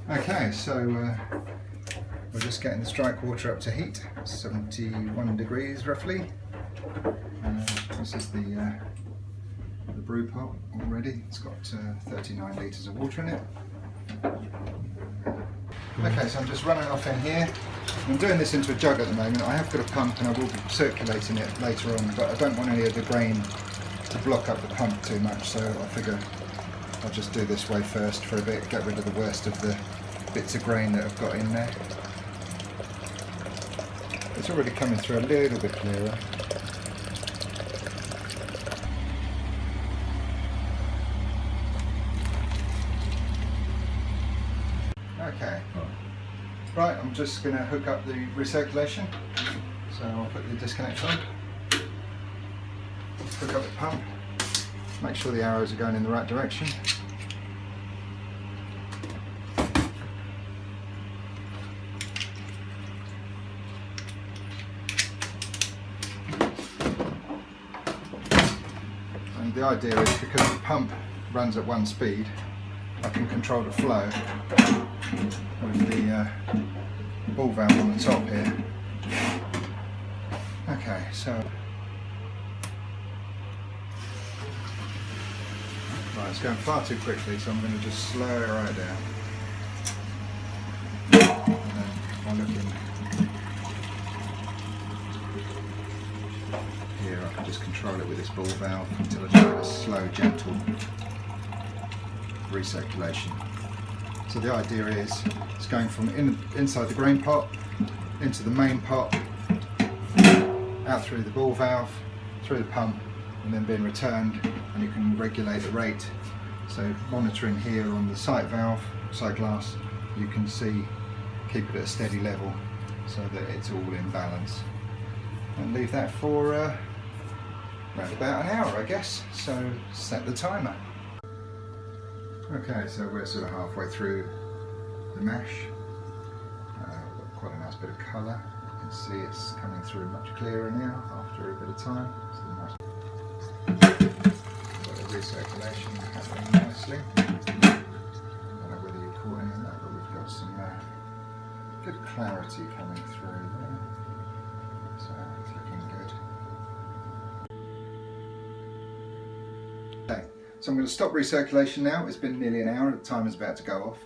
Okay, so we're just getting the strike water up to heat, 71 degrees roughly. This is the brew pot already. It's got 39 litres of water in it. Okay, so I'm just running off in here. I'm doing this into a jug at the moment. I have got a pump and I will be circulating it later on, but I don't want any of the grain to block up the pump too much, so I figure I'll just do this way first for a bit, get rid of the worst of the bits of grain that I've got in there. It's already coming through a little bit clearer. Okay, right, I'm just going to hook up the recirculation, so I'll put the disconnect on, hook up the pump, make sure the arrows are going in the right direction. And the idea is, because the pump runs at one speed, I can control the flow with the ball valve on the top here. Okay, so right, it's going far too quickly, so I'm going to just slow it right down. And then if I look in here, I can just control it with this ball valve until I just get a slow, gentle recirculation. So the idea is it's going from inside the grain pot into the main pot, out through the ball valve, through the pump, and then being returned, and you can regulate the rate. So monitoring here on the sight valve, sight glass, you can see, keep it at a steady level so that it's all in balance. And leave that for around about an hour, I guess. So set the timer. Okay, so we're sort of halfway through the mash. Got quite a nice bit of colour. You can see it's coming through much clearer now after a bit of time. So got the recirculation happening nicely. I don't know whether you caught any of that, but we've got some good clarity coming through there. So it's looking good. Okay. So I'm going to stop recirculation now. It's been nearly an hour, the timer is about to go off.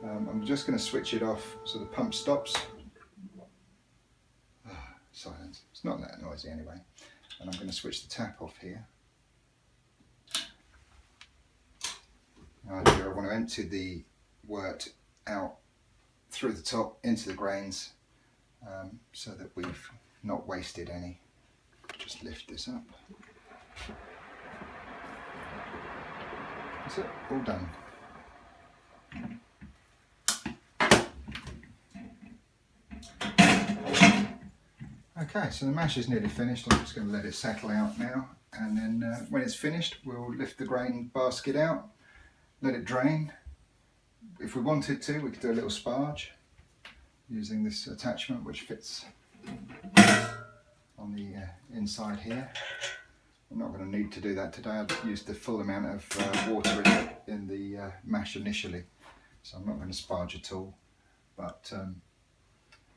I'm just going to switch it off so the pump stops. Silence. It's not that noisy anyway. And I'm going to switch the tap off here. I want to empty the wort out through the top into the grains so that we've not wasted any. Just lift this up. That's it, all done. Okay, so the mash is nearly finished. I'm just going to let it settle out now, and then when it's finished we'll lift the grain basket out, let it drain. If we wanted to, we could do a little sparge using this attachment which fits on the inside here. I'm not going to need to do that today. I've used the full amount of water in the mash initially, so I'm not going to sparge at all. But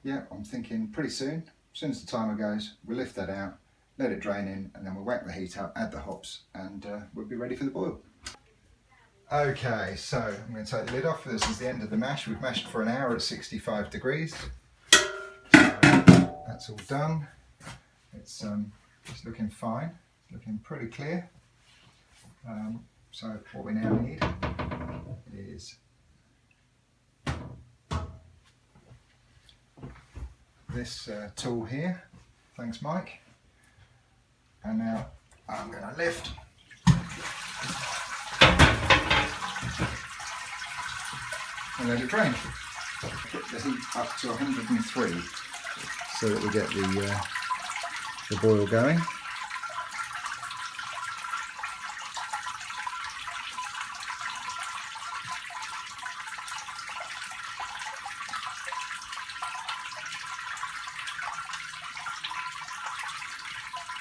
yeah, I'm thinking pretty soon, as soon as the timer goes, we'll lift that out, let it drain in, and then we'll whack the heat up, add the hops, and we'll be ready for the boil. Okay, so I'm going to take the lid off. This is the end of the mash. We've mashed for an hour at 65 degrees. So that's all done. It's looking fine. Looking pretty clear. So what we now need is this tool here. Thanks, Mike. And now I'm going to lift and let it drain. Put the heat up to 103 so that we get the boil going.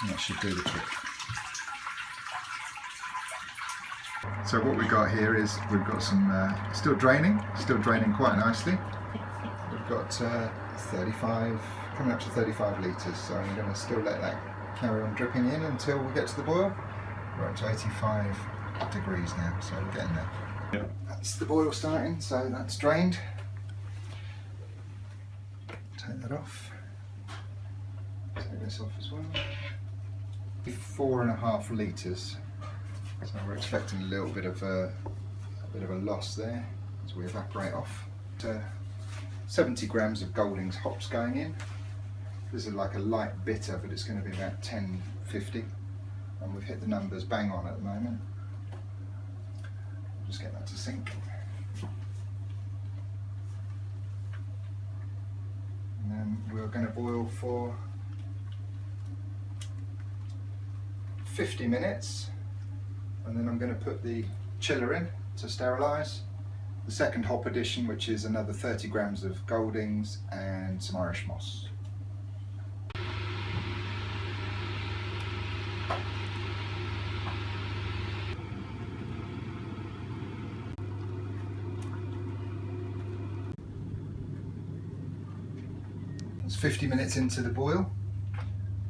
That should do the trick. So what we've got here is we've got some still draining quite nicely. We've got 35, coming up to 35 litres, so I'm going to still let that carry on dripping in until we get to the boil. We're up to 85 degrees now, so we're getting there. Yep. That's the boil starting, so that's drained. Take that off. Take this off as well. 4.5 litres. So we're expecting a little bit of a loss there as we evaporate off. 70 grams of Golding's hops going in. This is like a light bitter, but it's going to be about 10.50, and we've hit the numbers bang on at the moment. We'll just get that to sink. And then we're going to boil for 50 minutes. And then I'm going to put the chiller in to sterilise. The second hop addition, which is another 30 grams of Goldings and some Irish moss. It's 50 minutes into the boil.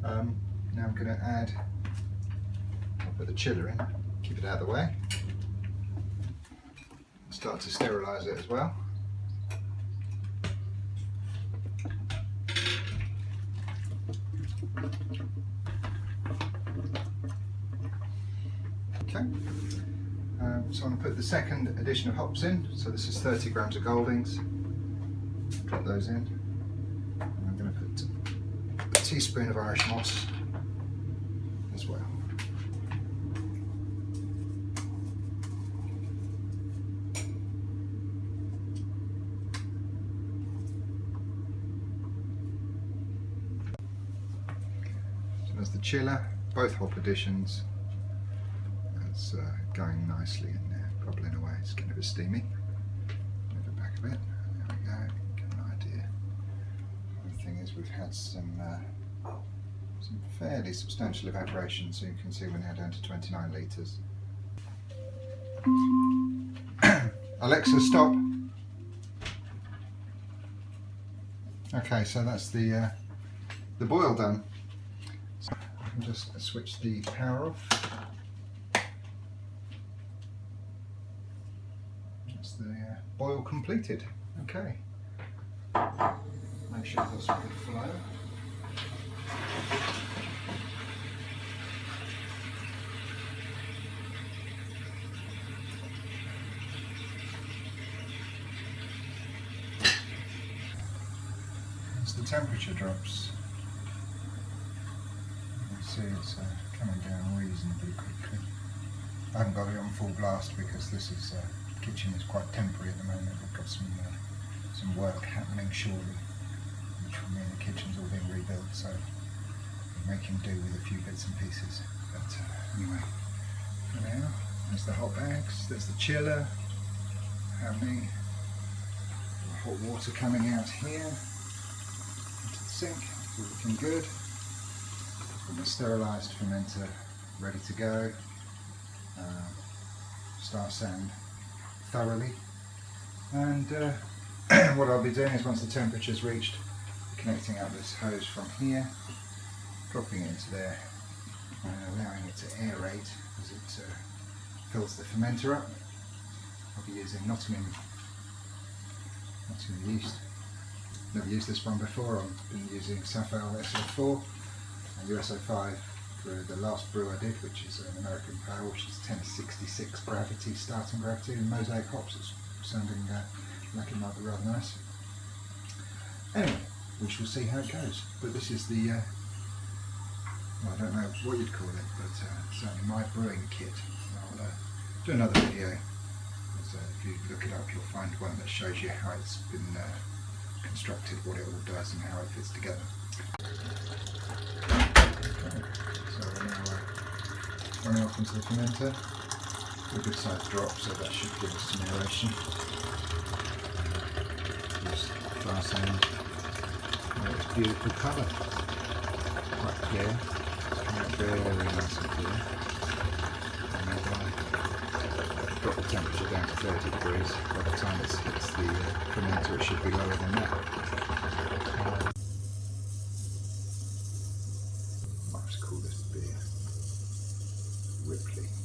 Now I'm going to add, I'll put the chiller in. Keep it out of the way. Start to sterilise it as well. Okay. So I'm going to put the second addition of hops in. So this is 30 grams of Goldings. Drop those in. And I'm going to put a teaspoon of Irish moss as well. There's the chiller, both hop additions. That's going nicely in there, bubbling away. It's getting a bit steamy. Move it back a bit. There we go. Get an idea. The thing is, we've had some fairly substantial evaporation, so you can see we're now down to 29 litres. Alexa, stop. Okay, so that's the boil done. So I can just switch the power off. That's the boil completed. Okay. Make sure there's a good flow. As the temperature drops, see it's coming down reasonably quickly. I haven't got it on full blast because this is kitchen is quite temporary at the moment. We've got some work happening shortly, which will mean the kitchen's all being rebuilt, so we're making do with a few bits and pieces. But anyway, for now, there's the hot bags, there's the chiller happening, hot water coming out here into the sink. It's all looking good. The sterilised fermenter ready to go. Start sand thoroughly, and what I'll be doing is, once the temperature's reached, connecting up this hose from here, dropping it into there, and allowing it to aerate as it fills the fermenter up. I'll be using Nottingham yeast. Never used this one before. I've been using Safal SO4 and USO5 for the last brew I did, which is an American pale, which is 1066 gravity, starting gravity, and mosaic hops. It's sounding like it might be rather nice. Anyway, we shall see how it goes. But this is the, well, I don't know what you'd call it, but certainly my brewing kit. I'll do another video. So if you look it up, you'll find one that shows you how it's been constructed, what it all does, and how it fits together. Okay, so we're now running off into the fermenter. A good sized drop, so that should give us some aeration. Just glass sand. Oh, it's beautiful colour. Quite clear. Very nice and clear. drop the temperature down to 30 degrees. By the time it hits the fermenter, it should be lower than that. I'll just call this beer Ripley.